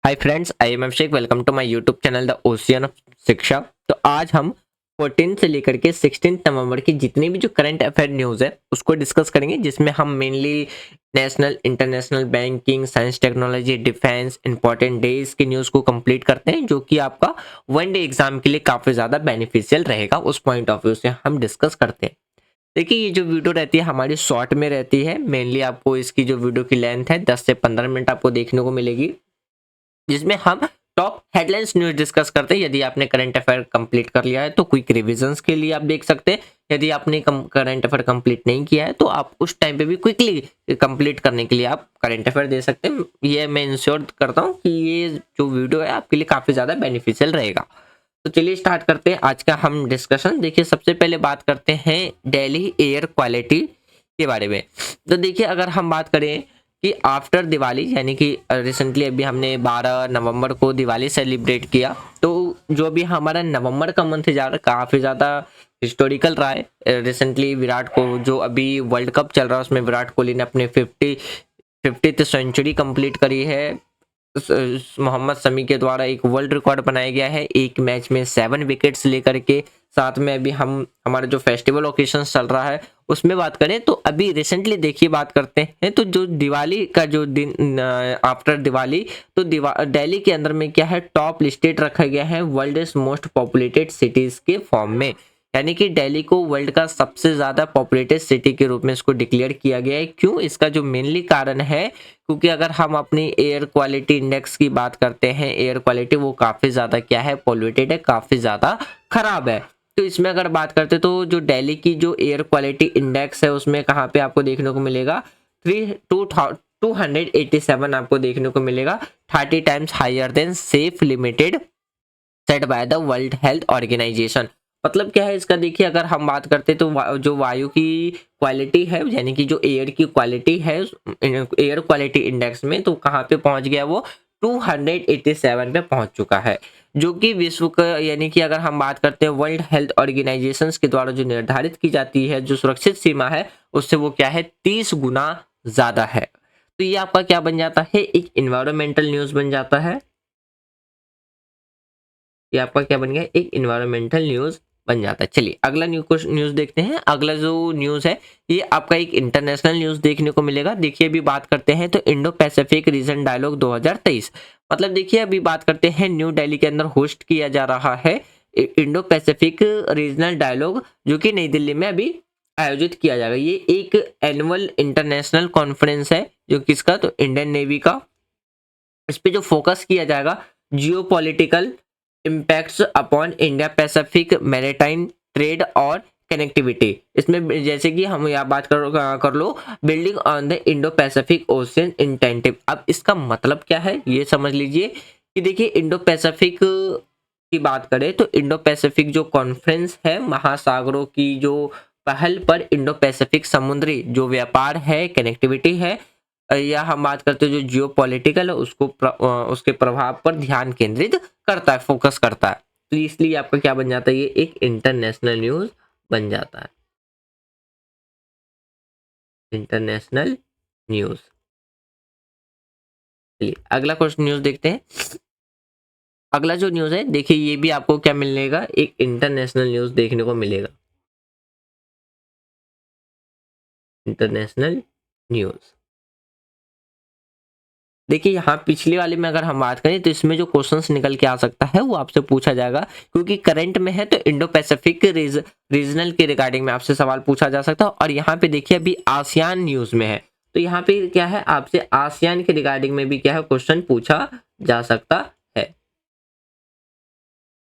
Hi friends, I am Abhishek. Welcome to my YouTube channel the ocean of Shiksha. तो आज हम 14 से लेकर के 16 नवंबर की जितनी भी जो करंट अफेयर न्यूज़ है उसको डिस्कस करेंगे, जिसमें हम mainly national, international, banking, science, technology, defence, important days की न्यूज़ को कंप्लीट करते हैं, जो कि आपका वन डे एग्जाम के लिए काफ़ी ज़्यादा बेनिफिशियल रहेगा। उस पॉइंट ऑफ व्यू से हम डिस्कस करते हैं। देखिए, ये जो वीडियो रहती है हमारी शॉर्ट में रहती है। मेनली आपको इसकी जो वीडियो की लेंथ है 10 से 15 मिनट आपको देखने को मिलेगी, जिसमें हम टॉप हेडलाइंस न्यूज डिस्कस करते हैं। यदि आपने करंट अफेयर कंप्लीट कर लिया है तो क्विक रिवीजन्स के लिए आप देख सकते हैं। यदि आपने करंट अफेयर कंप्लीट नहीं किया है तो आप उस टाइम पे भी क्विकली कंप्लीट करने के लिए आप करंट अफेयर दे सकते हैं। ये मैं इंश्योर करता हूँ कि ये जो वीडियो है आपके लिए काफ़ी ज़्यादा बेनिफिशियल रहेगा। तो चलिए स्टार्ट करते हैं आज का हम डिस्कशन। देखिए, सबसे पहले बात करते हैं दिल्ली एयर क्वालिटी के बारे में। तो देखिए, अगर हम बात करें कि आफ्टर दिवाली, यानी कि रिसेंटली अभी हमने 12 नवंबर को दिवाली सेलिब्रेट किया, तो जो भी हमारा नवंबर का मंथ जा रहा है काफ़ी ज़्यादा हिस्टोरिकल रहा है। रिसेंटली विराट को जो अभी वर्ल्ड कप चल रहा है उसमें विराट कोहली ने अपने 50th सेंचुरी कंप्लीट करी है। मोहम्मद शमी के द्वारा एक वर्ल्ड रिकॉर्ड बनाया गया है, एक मैच में 7 विकेट्स लेकर के। साथ में अभी हम हमारा जो फेस्टिवल ओकेशन चल रहा है उसमें बात करें तो अभी रिसेंटली देखिए बात करते हैं तो जो दिवाली का जो दिन आफ्टर दिवाली, तो दिल्ली के अंदर में क्या है, टॉप लिस्टेड रखा गया है वर्ल्ड मोस्ट पॉपुलेटेड सिटीज के फॉर्म में। यानी कि दिल्ली को वर्ल्ड का सबसे ज़्यादा पॉपुलेटेड सिटी के रूप में इसको डिक्लेयर किया गया है। क्यों? इसका जो मेनली कारण है, क्योंकि अगर हम अपनी एयर क्वालिटी इंडेक्स की बात करते हैं, एयर क्वालिटी वो काफ़ी ज़्यादा क्या है, पॉल्यूटेड है, काफ़ी ज़्यादा खराब है। तो इसमें अगर बात करते तो जो दिल्ली की जो एयर क्वालिटी इंडेक्स है उसमें कहाँ पे आपको देखने को मिलेगा, 287 आपको देखने को मिलेगा, 30 times higher than safe limited set by the World Health Organization. मतलब क्या है इसका? देखिए, अगर हम बात करते तो जो वायु की क्वालिटी है, यानी कि जो एयर की क्वालिटी है एयर क्वालिटी इंडेक्स में, तो कहाँ पे पहुंच गया वो 287 पे पहुंच चुका है, जो कि विश्व का, यानी कि अगर हम बात करते हैं वर्ल्ड हेल्थ ऑर्गेनाइजेशन के द्वारा जो निर्धारित की जाती है जो सुरक्षित सीमा है, उससे वो क्या है, 30 गुना ज्यादा है। तो ये आपका क्या बन जाता है, एक इन्वायरमेंटल न्यूज बन जाता है। ये आपका क्या बन गया, एक इन्वायरमेंटल न्यूज बन जाता है। चलिए अगला न्यूज देखते हैं। अगला जो न्यूज है ये आपका एक इंटरनेशनल न्यूज देखने को मिलेगा। देखिए, अभी बात करते हैं तो इंडो पैसिफिक रीजन डायलॉग 2023। मतलब देखिए, अभी बात करते हैं न्यू दिल्ली के अंदर होस्ट किया जा रहा है इंडो पैसिफिक रीजनल डायलॉग, जो कि नई दिल्ली में अभी आयोजित किया जाएगा। ये एक एनुअल इंटरनेशनल कॉन्फ्रेंस है, जो किसका, तो इंडियन नेवी का। इस पे जो फोकस किया जाएगा, geo political impacts upon India Pacific maritime trade और कनेक्टिविटी। इसमें जैसे कि हम यहाँ बात कर लो, building on the Indo Pacific ocean initiative. अब इसका मतलब क्या है ये समझ लीजिए कि देखिए, इंडो पैसिफिक की बात करें तो इंडो पैसिफिक जो कॉन्फ्रेंस है, महासागरों की जो पहल पर इंडो पैसिफिक समुद्री जो व्यापार है, कनेक्टिविटी है, या हम बात करते हैं जो जियो पॉलिटिकल है उसको उसके प्रभाव पर ध्यान केंद्रित करता है, फोकस करता है। तो इसलिए आपका क्या बन जाता है, ये एक इंटरनेशनल न्यूज बन जाता है, इंटरनेशनल न्यूज। चलिए अगला क्वेश्चन न्यूज देखते हैं। अगला जो न्यूज है देखिए, ये भी आपको क्या मिलेगा, एक इंटरनेशनल न्यूज देखने को मिलेगा, इंटरनेशनल न्यूज। देखिए, यहाँ पिछले वाले में अगर हम बात करें तो इसमें जो क्वेश्चंस निकल के आ सकता है वो आपसे पूछा जाएगा, क्योंकि करंट में है तो इंडो पैसिफिक रीजनल के रिगार्डिंग में आपसे सवाल पूछा जा सकता है। और यहाँ पे देखिए अभी आसियान न्यूज में है, तो यहाँ पे क्या है, आपसे आसियान के रिगार्डिंग में भी क्या है, क्वेश्चन पूछा जा सकता है।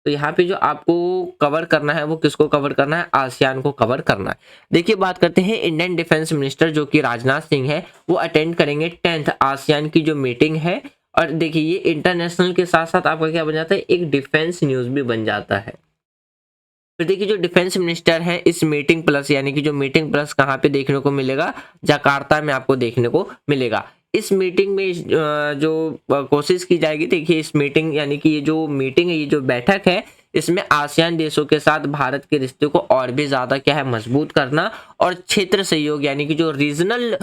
तो यहाँ पे जो आपको कवर करना है वो किसको कवर करना है, आसियान को कवर करना है। देखिए, बात करते हैं इंडियन डिफेंस मिनिस्टर जो कि राजनाथ सिंह है, वो अटेंड करेंगे 10th आसियान की जो मीटिंग है। और देखिए, ये इंटरनेशनल के साथ साथ आपका क्या बन जाता है, एक डिफेंस न्यूज भी बन जाता है। फिर देखिए, जो डिफेंस मिनिस्टर है इस मीटिंग प्लस, यानी कि जो मीटिंग प्लस कहाँ पे देखने को मिलेगा, जकार्ता में आपको देखने को मिलेगा। इस मीटिंग में जो कोशिश की जाएगी, देखिए इस मीटिंग, यानी कि ये जो मीटिंग है, ये जो बैठक है, इसमें आसियान देशों के साथ भारत के रिश्ते को और भी ज्यादा क्या है, मजबूत करना और क्षेत्र सहयोग, यानी कि जो रीजनल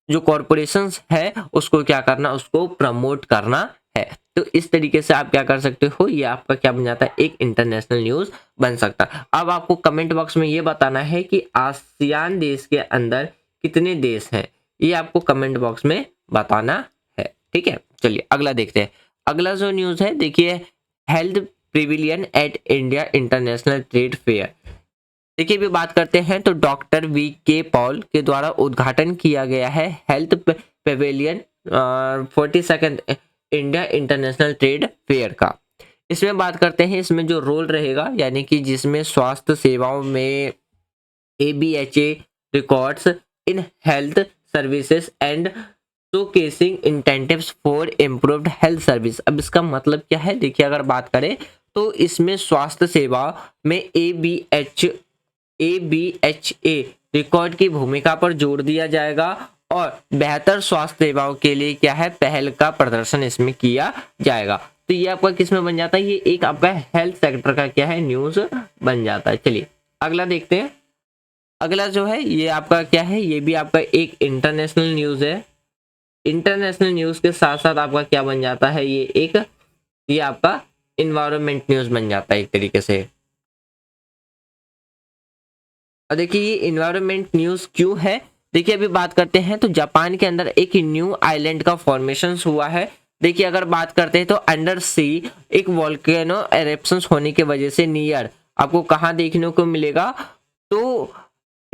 जो कॉरपोरेशंस है उसको क्या करना, उसको प्रमोट करना है। तो इस तरीके से आप क्या कर सकते हो, ये आपका क्या बन जाता है, एक इंटरनेशनल न्यूज़ बन सकता है। अब आपको कमेंट बॉक्स में ये बताना है कि आसियान देश के अंदर कितने देश हैं, ये आपको कमेंट बॉक्स में बताना है। ठीक है, चलिए अगला देखते हैं। अगला जो न्यूज़ है देखिए, health pavilion at India International Trade Fair. देखिए अभी बात करते हैं तो डॉक्टर वी के पॉल के द्वारा उद्घाटन किया गया है health pavilion 42nd India International Trade fair का। इसमें बात करते हैं, इसमें जो रोल रहेगा यानी कि जिसमें स्वास्थ्य सेवाओं में ABHA records in health services and showcasing initiatives for improved health service. अब इसका मतलब क्या है, देखिए अगर बात करें तो इसमें स्वास्थ्य सेवा में ABHA रिकॉर्ड की भूमिका पर जोर दिया जाएगा और बेहतर स्वास्थ्य सेवाओं के लिए क्या है, पहल का प्रदर्शन इसमें किया जाएगा। तो ये आपका किस में बन जाता है, ये एक आपका हेल्थ सेक्टर का क्या है, न्यूज़ बन जाता है। चलिए अगला देखते हैं। अगला जो है ये आपका क्या है, ये भी आपका एक इंटरनेशनल न्यूज़ है। इंटरनेशनल न्यूज़ के साथ साथ आपका क्या बन जाता है, ये आपका इन्वायरमेंट न्यूज़ बन जाता है एक तरीके से। और देखिए ये इन्वायरमेंट न्यूज़ क्यों है, देखिए अभी बात करते हैं तो जापान के अंदर एक न्यू आइलैंड का फॉर्मेशन हुआ है। देखिए अगर बात करते हैं तो अंडर सी एक वोल्केनो एरप्शंस होने की वजह से नियर आपको कहाँ देखने को मिलेगा, तो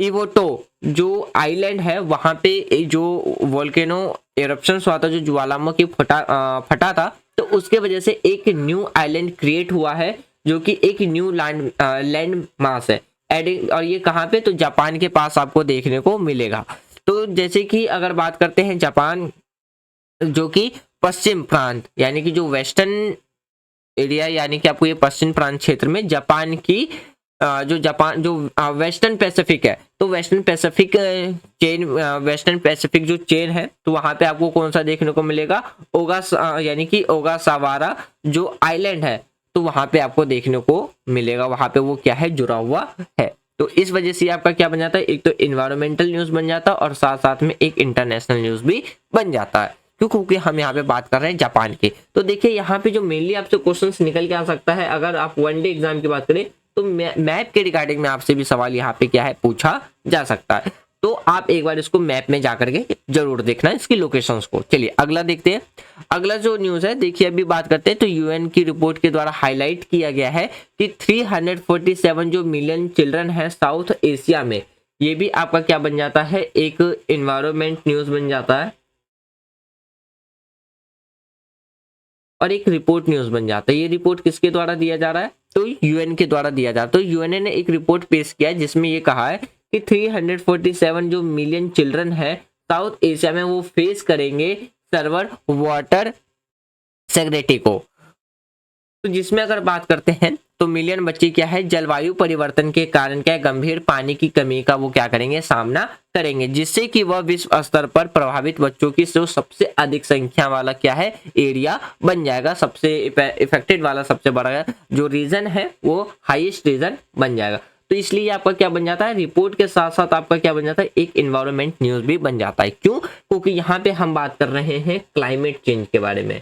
इवोटो जो आइलैंड है वहां पे जो वोल्केनो एरप्शंस हुआ था, जो ज्वालामुखी फटा था, तो उसके वजह से एक न्यू आइलैंड क्रिएट हुआ है जो कि एक न्यू लैंड मास है एडिंग, और ये कहाँ पे, तो जापान के पास आपको देखने को मिलेगा। तो जैसे कि अगर बात करते हैं जापान जो कि पश्चिम प्रांत यानी कि जो वेस्टर्न एरिया यानी कि आपको ये पश्चिम प्रांत क्षेत्र में जापान की जो वेस्टर्न पैसिफिक है, तो western Pacific chain, western Pacific जो चेन है, तो वहां पे आपको कौन सा देखने को मिलेगा, यानी कि ओगासावारा जो आइलैंड है, तो वहां पे आपको देखने को मिलेगा, वहां पे वो क्या है, जुड़ा हुआ है। तो इस वजह से आपका क्या बन जाता है, एक तो इन्वायरमेंटल न्यूज बन जाता है और साथ साथ में एक इंटरनेशनल न्यूज भी बन जाता है। क्यों, क्योंकि हम यहाँ पे बात कर रहे हैं जापान की। तो देखिए यहाँ पे जो मेनली आपसे क्वेश्चंस निकल के आ सकता है, अगर आप वनडे एग्जाम की बात करें तो मैप के रिगार्डिंग में आपसे भी सवाल यहाँ पे क्या है, पूछा जा सकता है। तो आप एक बार इसको मैप में जाकर के जरूर देखना इसकी लोकेशंस को। चलिए अगला देखते हैं। अगला जो न्यूज है देखिए अभी बात करते हैं तो यूएन की रिपोर्ट के द्वारा हाईलाइट किया गया है कि 347 जो मिलियन चिल्ड्रन है साउथ एशिया में, ये भी आपका क्या बन जाता है, एक इन्वायरमेंट न्यूज बन जाता है और एक रिपोर्ट न्यूज बन जाता है। ये रिपोर्ट किसके द्वारा दिया जा रहा है, तो यूएन के द्वारा दिया जा रहा है। तो यूएन ने एक रिपोर्ट पेश किया है जिसमें ये कहा है कि 347 जो मिलियन चिल्ड्रन है साउथ एशिया में वो फेस करेंगे सर्वर वाटर सेग्रेटी को। तो जिसमें अगर बात करते हैं तो मिलियन बच्चे क्या है, जलवायु परिवर्तन के कारण क्या गंभीर पानी की कमी का वो क्या करेंगे, सामना करेंगे, जिससे कि वह विश्व स्तर पर प्रभावित बच्चों की जो सबसे अधिक संख्या वाला क्या है, एरिया बन जाएगा। सबसे इफेक्टेड वाला सबसे बड़ा जो रीजन है वो हाईएस्ट रीजन बन जाएगा। तो इसलिए आपका क्या बन जाता है, रिपोर्ट के साथ साथ आपका क्या बन जाता है, एक इन्वायरमेंट न्यूज भी बन जाता है। क्यों, क्योंकि यहाँ पे हम बात कर रहे हैं क्लाइमेट चेंज के बारे में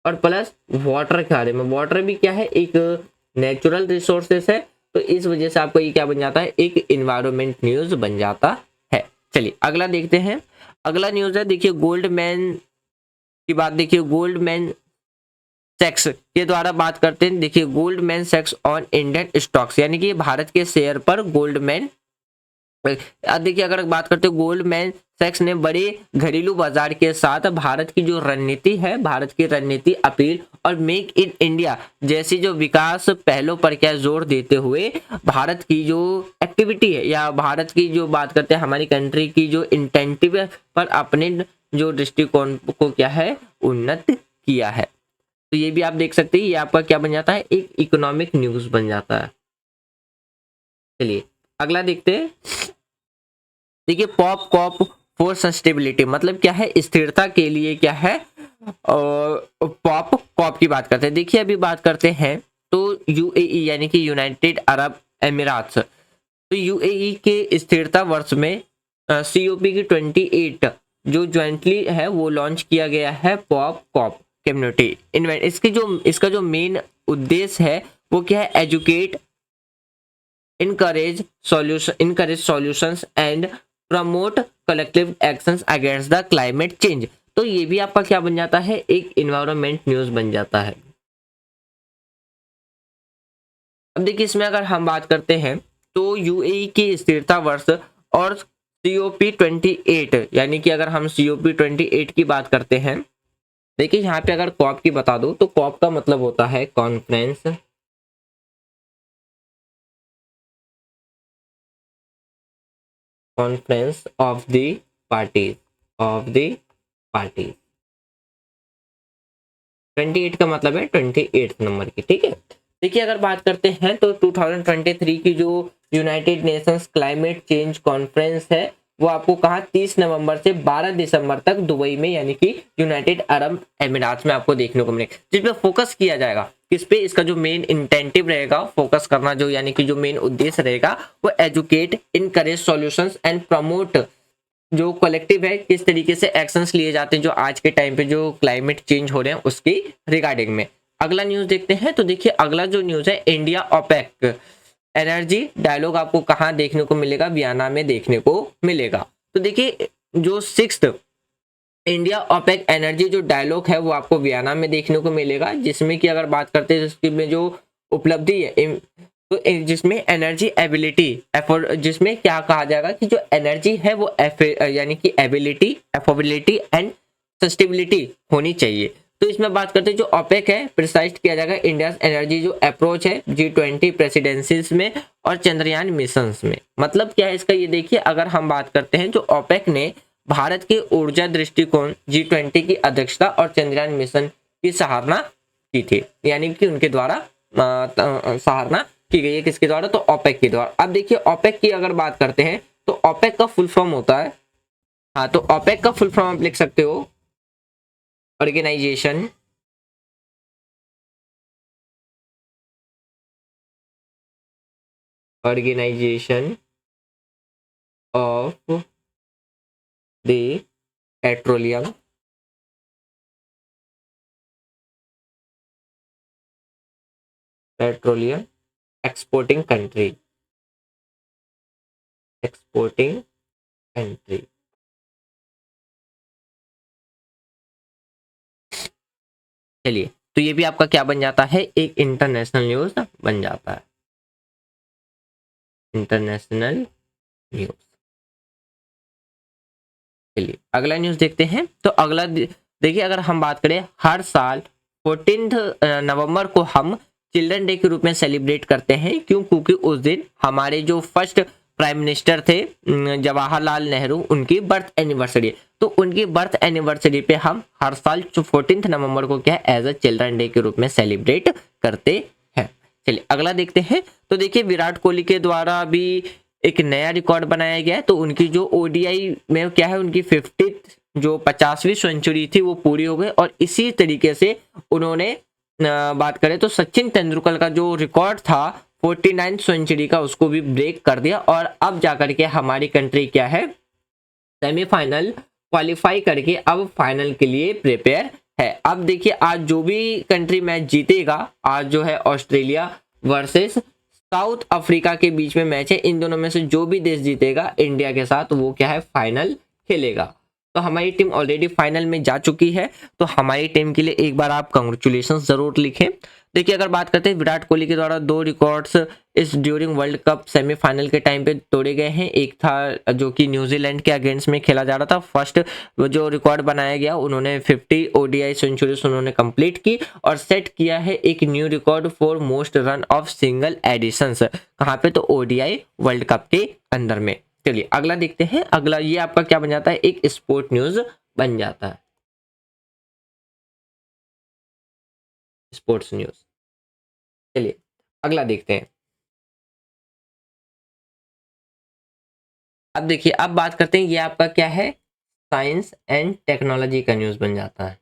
और प्लस वाटर के बारे में। वाटर भी क्या है, एक नेचुरल रिसोर्सेस है, तो इस वजह से आपको ये क्या बन जाता है, एक इन्वायरमेंट न्यूज बन जाता है। चलिए अगला देखते हैं। अगला न्यूज है देखिए गोल्डमैन की बात, देखिए गोल्डमैन सैक्स के द्वारा बात करते हैं। देखिए गोल्डमैन सैक्स ऑन इंडियन स्टॉक्स, यानी कि भारत के शेयर पर गोल्डमैन, देखिए अगर बात करते हैं गोल्डमैन सैक्स ने बड़े घरेलू बाजार के साथ भारत की जो रणनीति है, भारत की रणनीति अपील और मेक इन इंडिया जैसी जो विकास पहलों पर क्या जोर देते हुए भारत की जो एक्टिविटी है या भारत की जो बात करते हैं हमारी कंट्री की जो इंटेंटिव पर अपने जो दृष्टिकोण को क्या है, उन्नत किया है। तो ये भी आप देख सकते हैं, ये आपका क्या बन जाता है, एक इकोनॉमिक न्यूज बन जाता है। चलिए अगला देखते हैं। देखिए पॉप कॉप फॉर सस्टेबिलिटी मतलब क्या है, स्थिरता के लिए क्या है, पॉप कॉप की बात करते हैं। देखिए अभी बात करते हैं तो यूएई यानी कि यूनाइटेड अरब एमिरात्स, तो यूएई के स्थिरता वर्ष में सीओपी की 28 जो ज्वाइंटली है वो लॉन्च किया गया है पॉप कॉप कम्युनिटी। इसका जो मेन उद्देश्य है वो क्या है, educate, encourage solutions and promote collective actions against the climate change। तो ये भी आपका क्या बन जाता है, एक इन्वायरमेंट न्यूज बन जाता है। अब देखिए इसमें अगर हम बात करते हैं तो यूएई की स्थिरता वर्ष और COP28, यानी कि अगर हम COP28 की बात करते हैं, देखिए यहाँ पे अगर कॉप की बता दो तो कॉप का मतलब होता है कॉन्फ्रेंस ऑफ द पार्टी। 28 का मतलब है 28 नंबर की, ठीक है। देखिए अगर बात करते हैं तो 2023 की जो United Nations climate change conference है वो आपको कहाँ 30 नवंबर से 12 दिसंबर तक दुबई में, यानी कि यूनाइटेड अरब एमिरात में आपको देखने को मिलेगा, जिसपे फोकस किया जाएगा। किस पे, इसका जो मेन इंटेंटिव रहेगा फोकस करना, जो यानी कि जो मेन उद्देश्य रहेगा वो educate, encourage solutions and promote, जो कलेक्टिव है किस तरीके से एक्शंस लिए जाते हैं जो आज के टाइम पे जो क्लाइमेट चेंज हो रहे हैं उसकी रिगार्डिंग में। अगला न्यूज देखते हैं। तो देखिए अगला जो न्यूज है, इंडिया ओपेक एनर्जी डायलॉग आपको कहाँ देखने को मिलेगा, वियना में देखने को मिलेगा। तो देखिए जो 6th इंडिया ओपेक एनर्जी जो डायलॉग है वो आपको वियना में देखने को मिलेगा, जिसमें कि अगर बात करते हैं इसकी में जो उपलब्धि है, तो जिसमें एनर्जी एबिलिटी, जिसमें क्या कहा जाएगा कि जो एनर्जी है वो यानी कि एबिलिटी, एफोर्डेबिलिटी एंड सस्टेनेबिलिटी होनी चाहिए। तो इसमें बात करते हैं जो ओपेक है प्रिसाइज किया जाएगा इंडिया एनर्जी जो अप्रोच है G20 प्रेसिडेंसीज में और चंद्रयान मिशंस में। मतलब क्या है इसका, ये देखिए अगर हम बात करते हैं जो ओपेक ने भारत के ऊर्जा दृष्टिकोण G20 की अध्यक्षता और चंद्रयान मिशन की सराहना की थी, यानी कि उनके द्वारा सराहना की गई है, किसके द्वारा, तो ओपेक के द्वारा। अब देखिए ओपेक की अगर बात करते हैं तो ओपेक का फुल फॉर्म होता है, हाँ तो ओपेक का फुल फॉर्म आप लिख सकते हो, Organization of the Petroleum Exporting Country. चलिए तो ये भी आपका क्या बन जाता है, एक इंटरनेशनल न्यूज बन जाता है, इंटरनेशनल न्यूज। चलिए अगला न्यूज देखते हैं। तो अगला देखिए अगर हम बात करें, हर साल 14 नवंबर को हम चिल्ड्रन डे के रूप में सेलिब्रेट करते हैं। क्यों? क्योंकि उस दिन हमारे जो फर्स्ट प्राइम मिनिस्टर थे जवाहरलाल नेहरू, उनकी बर्थ एनिवर्सरी है। तो उनकी बर्थ एनिवर्सरी पे हम हर साल 14 नवंबर को क्या है, एज अ चिल्ड्रन डे के रूप में सेलिब्रेट करते हैं। चलिए अगला देखते हैं। तो देखिए विराट कोहली के द्वारा भी एक नया रिकॉर्ड बनाया गया है। तो उनकी जो ओडीआई में क्या है, उनकी 50th जो 50वीं सेंचुरी थी वो पूरी हो गई, और इसी तरीके से उन्होंने बात करें तो सचिन तेंदुलकर का जो रिकॉर्ड था 49 सेंचुरी का, उसको भी ब्रेक कर दिया। और अब जाकर के हमारी कंट्री क्या है, सेमीफाइनल क्वालिफाई करके अब फाइनल के लिए प्रिपेयर है। अब देखिए आज जो भी कंट्री मैच जीतेगा, आज जो है ऑस्ट्रेलिया वर्सेस साउथ अफ्रीका के बीच में मैच है। इन दोनों में से जो भी देश जीतेगा इंडिया के साथ, वो क्या है, फाइनल खेलेगा। तो हमारी टीम ऑलरेडी फाइनल में जा चुकी है। तो हमारी टीम के लिए एक बार आप कांग्रेचुलेशंस जरूर लिखें। देखिए अगर बात करते हैं, विराट कोहली के द्वारा 2 रिकॉर्ड्स इस ड्यूरिंग वर्ल्ड कप सेमीफाइनल के टाइम पे तोड़े गए हैं। एक था जो कि न्यूजीलैंड के अगेंस्ट में खेला जा रहा था। फर्स्ट जो रिकॉर्ड बनाया गया, उन्होंने 50 ओडीआई सेंचुरीज उन्होंने कंप्लीट की और सेट किया है एक new record for most run of single editions. कहाँ पे, तो ओडीआई वर्ल्ड कप के अंदर में। चलिए अगला देखते हैं। अगला ये आपका क्या बन जाता है, एक स्पोर्ट न्यूज बन जाता है, स्पोर्ट्स न्यूज। चलिए अगला देखते हैं। अब देखिए अब बात करते हैं, ये आपका क्या है, साइंस एंड टेक्नोलॉजी का न्यूज बन जाता है।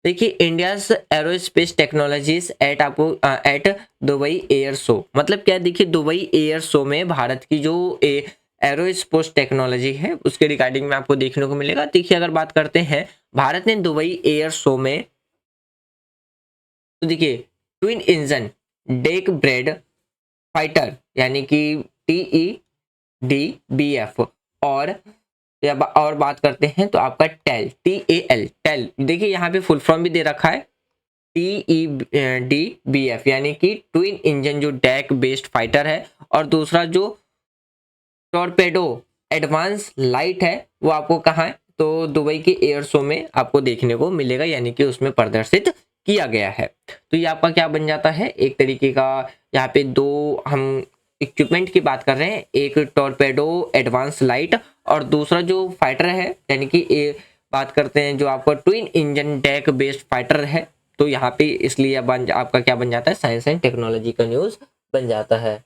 देखिए इंडियाज एरोस्पेस टेक्नोलॉजीज एट आपको एट दुबई एयर शो। मतलब क्या है, देखिए दुबई एयर शो में भारत की जो एरोस्पेस टेक्नोलॉजी है उसके रिगार्डिंग में आपको देखने को मिलेगा। देखिए अगर बात करते हैं, भारत ने दुबई एयर शो में तो देखिए twin engine deck bread fighter यानी कि TEDBF, और और बात करते हैं तो आपका TAL टेल, देखिए यहाँ पे फुल फॉर्म भी दे रखा है TEDBF यानी कि ट्विन इंजन जो डैक बेस्ड फाइटर है, और दूसरा जो टॉर्पेडो एडवांस लाइट है वो आपको कहाँ है, तो दुबई के एयर शो में आपको देखने को मिलेगा, यानी कि उसमें प्रदर्शित किया गया है। तो ये आपका क्या बन जाता है, एक तरीके का यहाँ पे दो हम इक्विपमेंट की बात कर रहे हैं, एक टॉर्पेडो एडवांस लाइट और दूसरा जो फाइटर है, यानी कि बात करते हैं जो आपका twin engine deck based fighter है। तो यहाँ पे इसलिए आपका क्या बन जाता है, साइंस एंड टेक्नोलॉजी का न्यूज बन जाता है।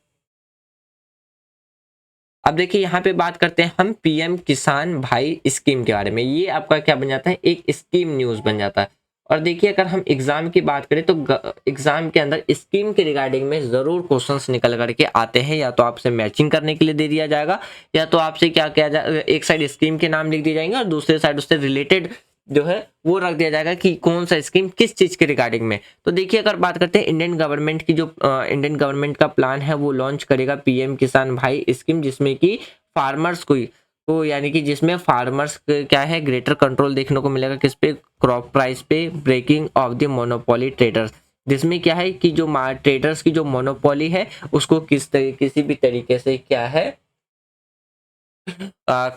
अब देखिए यहाँ पे बात करते हैं हम पीएम किसान भाई स्कीम के बारे में। ये आपका क्या बन जाता है, एक स्कीम न्यूज बन जाता है। और देखिए अगर हम एग्जाम की बात करें तो एग्जाम के अंदर स्कीम के रिगार्डिंग में जरूर क्वेश्चंस निकल करके आते हैं, या तो आपसे मैचिंग करने के लिए दे दिया जाएगा, या तो आपसे क्या किया जाए, एक साइड स्कीम के नाम लिख दिए जाएंगे और दूसरे साइड उससे रिलेटेड जो है वो रख दिया जाएगा कि कौन सा स्कीम किस चीज के रिगार्डिंग में। तो देखिए अगर बात करते हैं इंडियन गवर्नमेंट की, जो इंडियन गवर्नमेंट का प्लान है वो लॉन्च करेगा पीएम किसान भाई स्कीम, जिसमें कि फार्मर्स को यानी कि जिसमें फार्मर्स क्या है ग्रेटर कंट्रोल देखने को मिलेगा, किस पे, क्रॉप प्राइस पे, breaking of the monopoly traders, जिसमें क्या है कि जो ट्रेडर्स की जो मोनोपोली है उसको किसी भी तरीके से क्या है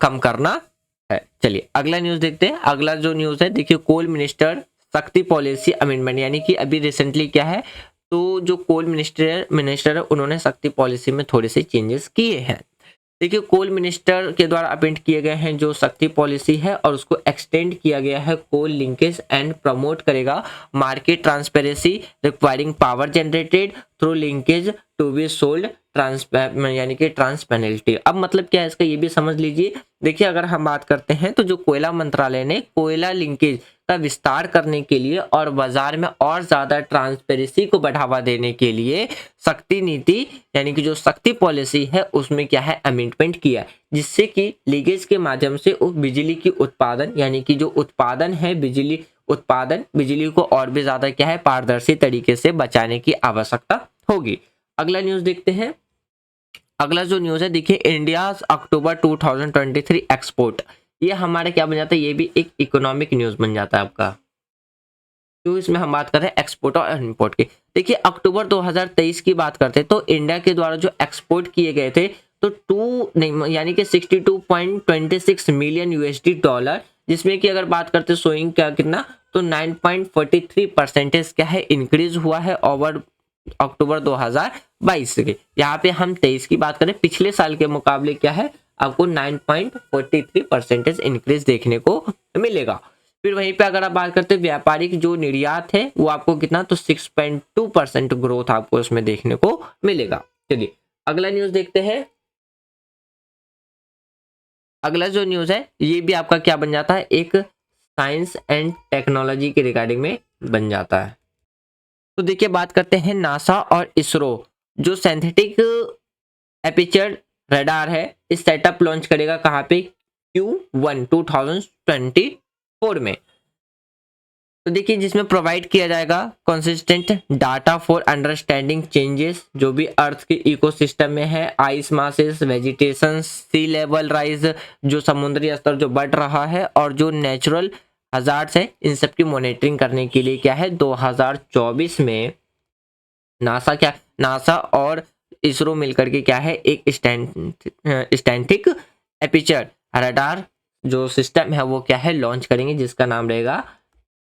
कम करना है। चलिए अगला न्यूज देखते हैं। अगला जो न्यूज है देखिए, कोल मिनिस्टर शक्ति पॉलिसी अमेंडमेंट, यानी कि अभी रिसेंटली क्या है, तो जो कोल मिनिस्टर है उन्होंने शक्ति पॉलिसी में थोड़े से चेंजेस किए हैं। देखिए कोल मिनिस्टर के द्वारा अपॉइंट किए गए हैं जो शक्ति पॉलिसी है, और उसको एक्सटेंड किया गया है, कोल लिंकेज एंड प्रमोट करेगा market transparency requiring power generated through linkage to be sold यानी कि ट्रांसपेरेंटी। अब मतलब क्या है इसका, ये भी समझ लीजिए। देखिए अगर हम बात करते हैं तो जो कोयला मंत्रालय ने कोयला लिंकेज का विस्तार करने के लिए और बाजार में और ज्यादा ट्रांसपेरेंसी को बढ़ावा देने के लिए शक्ति नीति यानी कि जो शक्ति पॉलिसी है उसमें क्या है अमेंडमेंट किया, जिससे कि लीकेज के माध्यम से बिजली की उत्पादन यानी कि जो उत्पादन है बिजली को और भी ज्यादा क्या है पारदर्शी तरीके से बचाने की आवश्यकता होगी। अगला न्यूज देखते हैं। अगला जो न्यूज है देखिए, इंडिया अक्टूबर 2023 एक्सपोर्ट, ये हमारे क्या बन जाता है, ये भी एक इकोनॉमिक न्यूज बन जाता है आपका। तो इसमें हम बात कर रहे हैं एक्सपोर्ट और इंपोर्ट की। देखिए अक्टूबर 2023 की बात करते हैं तो इंडिया के द्वारा जो एक्सपोर्ट किए गए थे तो यानी कि 62.26 मिलियन यूएसडी डॉलर, जिसमें कि अगर बात करते हैं सोइंग क्या कितना, तो 9.43% क्या है इंक्रीज हुआ है ओवर अक्टूबर 2022 के। यहाँ पे हम 23 की बात करें, पिछले साल के मुकाबले क्या है आपको 9.43% इंक्रीज देखने को मिलेगा। फिर वहीं पे अगर आप बात करते हैं व्यापारिक जो निर्यात है वो आपको कितना, तो 6.2% ग्रोथ आपको इसमें देखने को मिलेगा। चलिए अगला न्यूज देखते हैं। अगला जो न्यूज है ये भी आपका क्या बन जाता है, एक साइंस एंड टेक्नोलॉजी के रिगार्डिंग में बन जाता है। तो देखिए बात करते हैं नासा और इसरो जो सिंथेटिक एपर्चर रडार है इस सेटअप लॉन्च करेगा कहाँ पे, Q1 2024 में। तो देखिए जिसमें प्रोवाइड किया जाएगा consistent data for understanding changes जो भी अर्थ के इकोसिस्टम में है, आइस मासेस, वेजिटेशन, सी लेवल राइज जो समुद्री स्तर जो बढ़ रहा है, और जो नेचुरल हजार्ड्स है इन सब की मॉनिटरिंग करने के लिए क्या है 2024 में नासा और इसरो मिलकर के क्या है एक स्टैटिक एपर्चर रडार जो सिस्टम है वो क्या है लॉन्च करेंगे, जिसका नाम रहेगा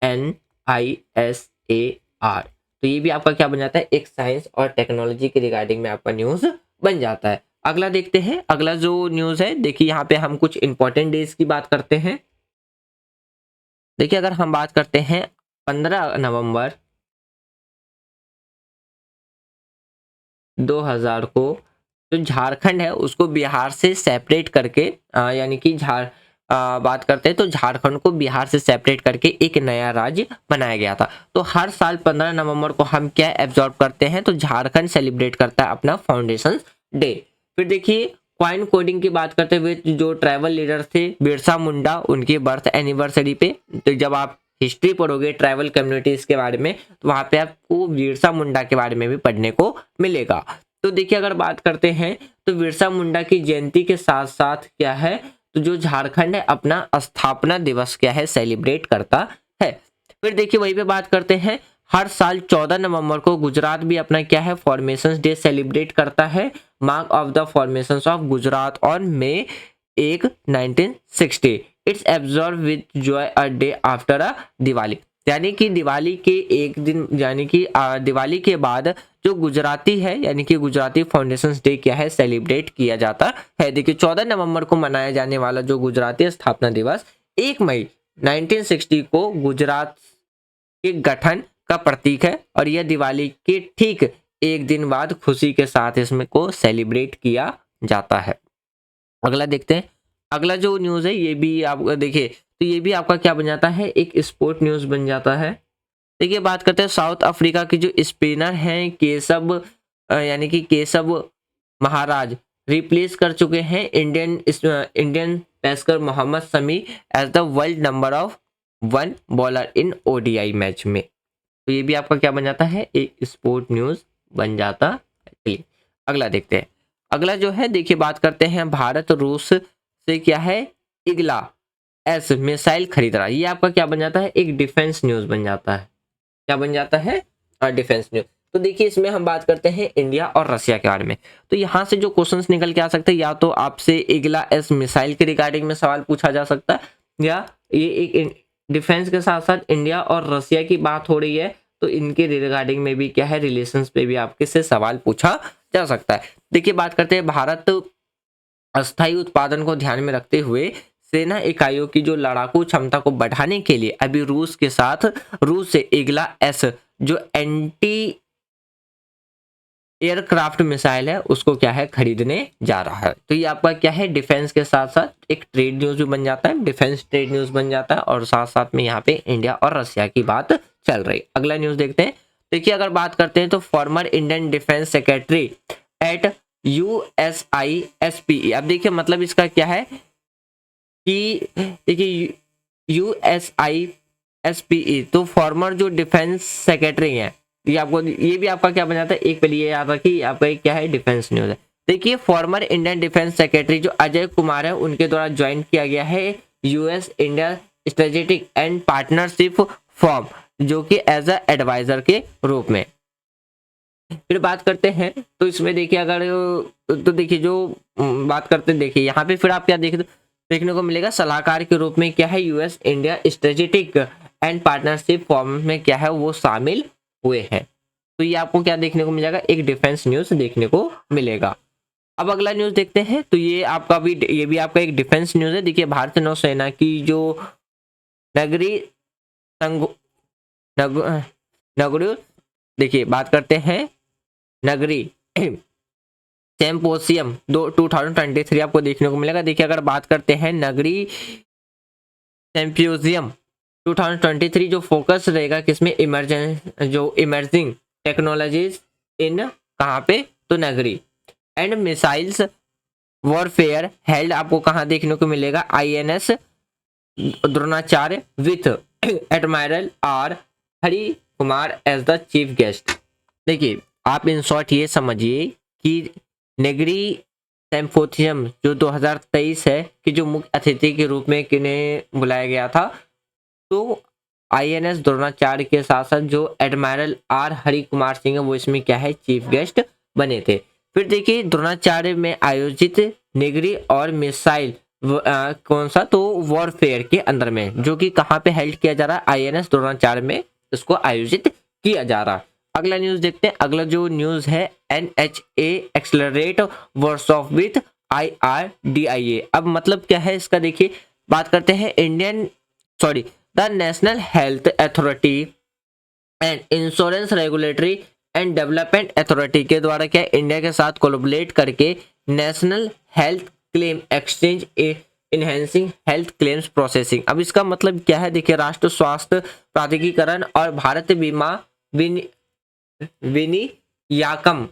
NISAR। तो ये भी आपका क्या बन जाता है, एक साइंस और टेक्नोलॉजी के रिगार्डिंग में आपका न्यूज बन जाता है। अगला देखते हैं। अगला जो न्यूज है देखिए यहाँ पे हम कुछ इंपॉर्टेंट डेज की बात करते हैं। देखिए अगर हम बात करते हैं 15 नवंबर 2000 को जो झारखंड है उसको बिहार से सेपरेट करके यानी कि बात करते हैं तो झारखंड को बिहार से सेपरेट करके एक नया राज्य बनाया गया था। तो हर साल 15 नवंबर को हम क्या एब्जॉर्ब करते हैं, तो झारखंड सेलिब्रेट करता है अपना फाउंडेशन डे। फिर देखिए कॉइन कोडिंग की बात करते हुए जो ट्राइबल लीडर थे बिरसा मुंडा, उनकी बर्थ एनिवर्सरी पे तो जब आप हिस्ट्री पढ़ोगे ट्राइबल कम्युनिटीज के बारे में तो वहाँ पे आपको बिरसा मुंडा के बारे में भी पढ़ने को मिलेगा। तो देखिए अगर बात करते हैं तो बिरसा मुंडा की जयंती के साथ साथ क्या है, तो जो झारखंड है अपना स्थापना दिवस क्या है सेलिब्रेट करता है। फिर देखिए वहीं पे बात करते हैं, हर साल 14 नवंबर को गुजरात भी अपना क्या है फॉर्मेशन डे सेलिब्रेट करता है। Mark of the formation of Gujarat on May 1, 1960। It's absorb with Joy a day after a Diwali. यानी कि दिवाली के एक दिन यानी कि दिवाली के बाद जो गुजराती है यानी कि गुजराती फाउंडेशन डे क्या है सेलिब्रेट किया जाता है। देखिए 14 नवंबर को मनाया जाने वाला जो गुजराती स्थापना दिवस 1 मई 1960 को गुजरात के गठन का प्रतीक है और यह दिवाली के ठीक एक दिन बाद खुशी के साथ इसमें को सेलिब्रेट किया जाता है। अगला देखते हैं, अगला जो न्यूज़ है ये भी आप देखिए तो ये भी आपका क्या बन जाता है, एक स्पोर्ट न्यूज़ बन जाता है। देखिए बात करते हैं साउथ अफ्रीका के जो स्पिनर हैं केशव यानी कि केशव महाराज रिप्लेस कर चुके हैं Indian pacer Mohammed Shami as the world number of 1 bowler in ODI match में। तो ये भी आपका क्या बन जाता है, एक स्पोर्ट न्यूज़ बन जाता है। चलिए अगला देखते हैं, अगला जो है देखिए बात करते हैं भारत रूस से क्या है इगला एस मिसाइल खरीद रहा है। ये आपका क्या बन जाता है, एक डिफेंस न्यूज़ बन जाता है। क्या बन जाता है, डिफेंस न्यूज़। तो देखिए इसमें हम बात करते हैं इंडिया और रशिया के बारे में। तो यहाँ से जो क्वेश्चंस निकल के आ सकते हैं, या तो आपसे इगला एस मिसाइल के रिगार्डिंग में सवाल पूछा जा सकता है, या ये एक डिफेंस के साथ साथ इंडिया और रशिया की बात हो रही है तो इनके रिगार्डिंग में भी क्या है रिलेशंस पे भी आपके से सवाल पूछा जा सकता है। देखिए बात करते हैं, भारत अस्थायी उत्पादन को ध्यान में रखते हुए सेना इकाइयों की जो लड़ाकू क्षमता को बढ़ाने के लिए अभी रूस से इगला एस जो एंटी एयरक्राफ्ट मिसाइल है उसको क्या है खरीदने जा रहा है। तो ये आपका क्या है डिफेंस के साथ साथ एक ट्रेड न्यूज भी बन जाता है, डिफेंस ट्रेड न्यूज बन जाता है और साथ साथ में यहाँ पे इंडिया और रशिया की बात चल रही। अगला न्यूज देखते हैं, देखिए अगर बात करते हैं तो former Indian defence secretary at USISPE। अब देखिए मतलब इसका क्या है कि देखिए USISPE तो फॉर्मर जो डिफेंस सेक्रेटरी है, ये भी आपका क्या बन जाता है, एक पहले ये याद रखिए आपका एक क्या है डिफेंस न्यूज है। देखिए फॉर्मर इंडियन डिफेंस सेक्रेटरी जो अजय कुमार है उनके द्वारा ज्वाइन किया गया है US India strategic and partnership form जो कि एज अ एडवाइजर के रूप में। फिर बात करते हैं तो इसमें देखिए अगर तो देखिए जो बात करते हैं देखिए यहाँ पे फिर आप क्या देखने को मिलेगा, सलाहकार के रूप में क्या है US India strategic and partnership form में क्या है वो शामिल हुए हैं। तो ये आपको क्या देखने को मिलेगा, एक डिफेंस न्यूज देखने को मिलेगा। अब अगला न्यूज देखते हैं तो ये भी आपका एक डिफेंस न्यूज है। देखिए भारतीय नौसेना की जो नगरी नगरी देखिए बात करते हैं नगरी सिम्पोजियम 2023 आपको देखने को मिलेगा। देखिए अगर बात करते हैं नगरी सिम्पोजियम 2023 जो फोकस रहेगा किसमें, इमर्जिंग टेक्नोलॉजीज इन कहाँ पे, तो नगरी एंड मिसाइल्स वॉरफेयर हेल्ड आपको कहाँ देखने को मिलेगा, INS Dronacharya with admiral R Hari Kumar as the chief guest. देखिए आप इन शॉर्ट ये समझिए कि नगरी सिम्पोजियम जो 2023 है कि जो मुख्य अतिथि के रूप में किन्हें बुलाया गया था, तो INS द्रोणाचार्य के साथ साथ जो एडमायरल आर हरि कुमार सिंह है वो इसमें क्या है चीफ गेस्ट बने थे। फिर देखिए द्रोणाचार्य में आयोजित नगरी और मिसाइल कौन सा, तो वॉरफेयर के अंदर में जो कि कहाँ पे हेल्ड किया जा रहा है, INS द्रोणाचार्य में इसको आयोजित किया जा रहा है। अगला न्यूज देखते हैं, अगला जो न्यूज है NHA accelerate workshop with IRDIA। अब मतलब क्या है इसका, देखिए बात करते हैं the national health authority and insurance regulatory and development authority के द्वारा क्या इंडिया के साथ कोलैबोरेट करके national health claim exchange enhancing health claims processing. अब इसका मतलब क्या है, देखिए राष्ट्रीय स्वास्थ्य प्राधिकरण और भारत बीमा विनियामक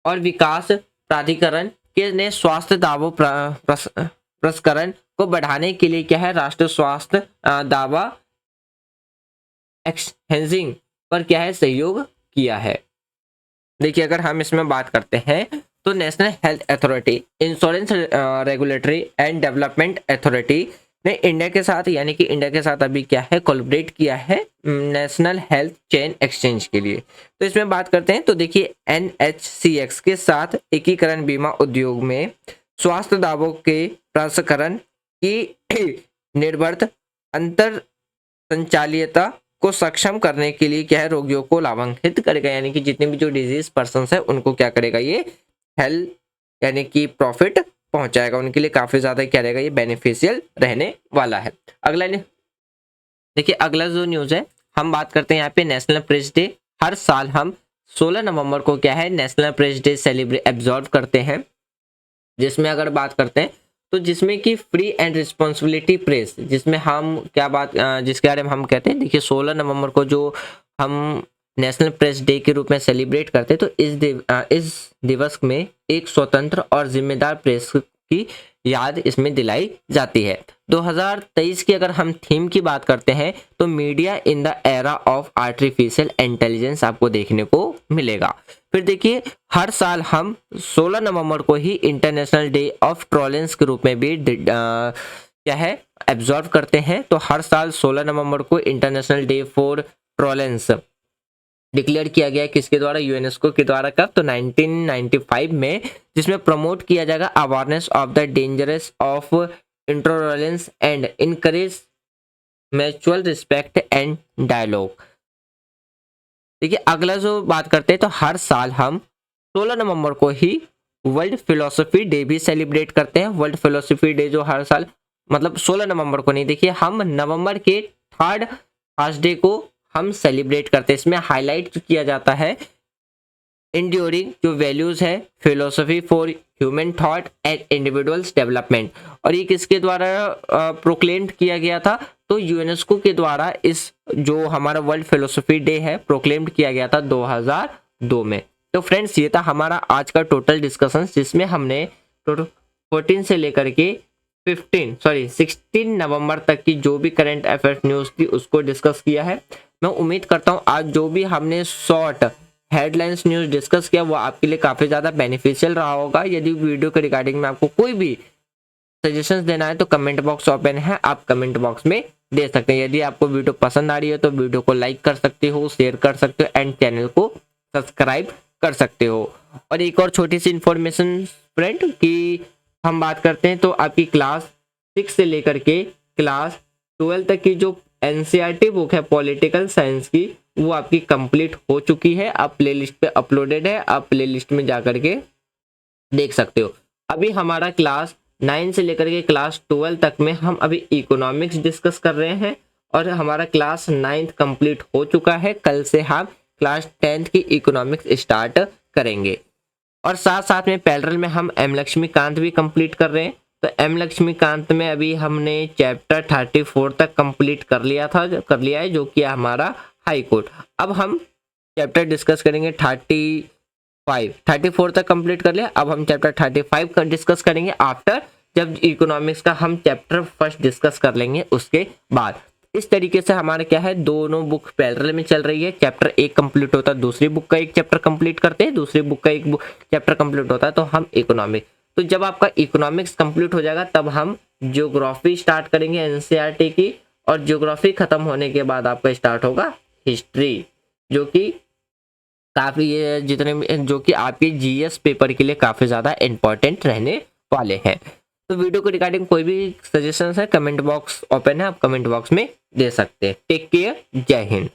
और विकास प्राधिकरण के ने स्वास्थ्य दावों प्रसंस्करण को बढ़ाने के लिए क्या है, राष्ट्रीय स्वास्थ्य दावा एक्सचेंजिंग पर क्या है, सहयोग किया है। देखिए अगर हम इसमें बात करते हैं तो national health authority, insurance regulatory and development authority ने इंडिया के साथ, यानी कि इंडिया के साथ अभी क्या है, कोलैबोरेट किया है नेशनल हेल्थ चेन एक्सचेंज के लिए। तो इसमें बात करते हैं तो देखिए NHCX के साथ एकीकरण बीमा उद्योग में स्वास्थ्य दावों के प्रसंस्करण की निर्भरता अंतर संचालियता को सक्षम करने के लिए क्या है, रोगियों को लाभान्वित करेगा, यानी कि जितने भी जो डिजीज पर्सन है उनको क्या करेगा, ये हेल्थ यानी कि प्रॉफिट पहुंचाएगा, उनके लिए काफी ज्यादा क्या रहेगा, ये बेनिफिशियल रहने वाला है। अगला देखिए अगला जो न्यूज है, हम बात करते हैं यहाँ पे नेशनल प्रेस डे। हर साल हम 16 नवंबर को क्या है, national press day celebrate observe करते हैं, जिसमें अगर बात करते हैं तो जिसमें कि फ्री एंड रिस्पॉन्सिबिलिटी प्रेस, जिसमें हम क्या बात जिसके बारे में हम कहते हैं, देखिए 16 नवंबर को जो हम नेशनल प्रेस डे के रूप में सेलिब्रेट करते हैं, तो इस दिवस में एक स्वतंत्र और जिम्मेदार प्रेस की याद इसमें दिलाई जाती है। 2023 की अगर हम थीम की बात करते हैं तो media in the era of artificial intelligence आपको देखने को मिलेगा। फिर देखिए हर साल हम 16 नवंबर को ही इंटरनेशनल डे ऑफ ट्रोलेंस के रूप में भी क्या है, ऑब्जर्व करते हैं। तो हर साल 16 नवंबर को इंटरनेशनल डे फॉर ट्रोलेंस डिक्लेयर किया गया है, किसके द्वारा, यूनेस्को के द्वारा। कब, तो 1995 में, जिसमें प्रमोट किया जाएगा awareness of the dangerous of intolerance and encourage mutual respect and dialogue. देखिए अगला जो बात करते हैं तो हर साल हम 16 नवंबर को ही वर्ल्ड फिलोसफी डे भी सेलिब्रेट करते हैं। वर्ल्ड फिलोसफी डे जो हर साल, मतलब 16 नवंबर को नहीं, देखिए हम नवंबर के थर्ड थर्सडे को हम सेलिब्रेट करते हैं। इसमें हाईलाइट किया जाता है इंड्यूरिंग जो वैल्यूज है, philosophy for human thought and individuals development. और ये किसके द्वारा प्रोक्लेम किया गया था, तो यूनेस्को के द्वारा इस जो हमारा वर्ल्ड फिलोसफी डे है प्रोक्लेम किया गया था 2002 में। तो फ्रेंड्स ये था हमारा आज का टोटल डिस्कशन, जिसमें हमने 14 से लेकर के 16 नवंबर तक की जो भी करंट अफेयर्स न्यूज थी उसको डिस्कस किया है। मैं उम्मीद करता हूँ आज जो भी हमने शॉर्ट हेडलाइंस न्यूज डिस्कस किया वो आपके लिए काफी ज्यादा बेनिफिशियल रहा होगा। यदि वीडियो के रिगार्डिंग में आपको कोई भी सजेशंस देना है तो कमेंट बॉक्स ओपन है, आप कमेंट बॉक्स में दे सकते हैं। यदि आपको वीडियो पसंद आ रही है तो वीडियो को लाइक कर सकते हो, शेयर कर सकते हो एंड चैनल को सब्सक्राइब कर सकते हो। और एक और छोटी सी इंफॉर्मेशन फ्रेंड की हम बात करते हैं तो आपकी क्लास 6 से लेकर के क्लास 12 तक की जो NCERT बुक है पॉलिटिकल साइंस की, वो आपकी कंप्लीट हो चुकी है। आप प्लेलिस्ट पे अपलोडेड है, आप प्लेलिस्ट में जाकर के देख सकते हो। अभी हमारा क्लास 9 से लेकर के क्लास 12 तक में हम अभी इकोनॉमिक्स डिस्कस कर रहे हैं और हमारा क्लास 9th कंप्लीट हो चुका है। कल से हम क्लास 10th की इकोनॉमिक्स स्टार्ट करेंगे और साथ साथ में पैरेलल में हम M लक्ष्मीकांत भी कंप्लीट कर रहे हैं। तो M लक्ष्मीकांत में अभी हमने चैप्टर 34 तक कंप्लीट कर लिया है, जो कि हमारा हाई कोर्ट। अब हम चैप्टर डिस्कस करेंगे 34 तक कंप्लीट कर लिया। अब हम चैप्टर 35 का डिस्कस करेंगे आफ्टर, जब इकोनॉमिक्स का हम चैप्टर फर्स्ट डिस्कस कर लेंगे उसके बाद। इस तरीके से हमारा क्या है, दोनों बुक पैरेलल में चल रही है। चैप्टर 1 कंप्लीट होता है, दूसरी बुक का एक चैप्टर कंप्लीट करते हैं, दूसरी बुक का एक चैप्टर कंप्लीट होता है तो हम इकोनॉमिक्स। तो जब आपका इकोनॉमिक्स कंप्लीट हो जाएगा तब हम ज्योग्राफी स्टार्ट करेंगे NCERT की, और ज्योग्राफी खत्म होने के बाद आपका स्टार्ट होगा हिस्ट्री, जो कि काफी जो कि आपके GS पेपर के लिए काफी ज्यादा इंपॉर्टेंट रहने वाले हैं। तो वीडियो को रिगार्डिंग कोई भी सजेशंस है, कमेंट बॉक्स ओपन है, आप कमेंट बॉक्स में दे सकते हैं। टेक केयर, जय हिंद।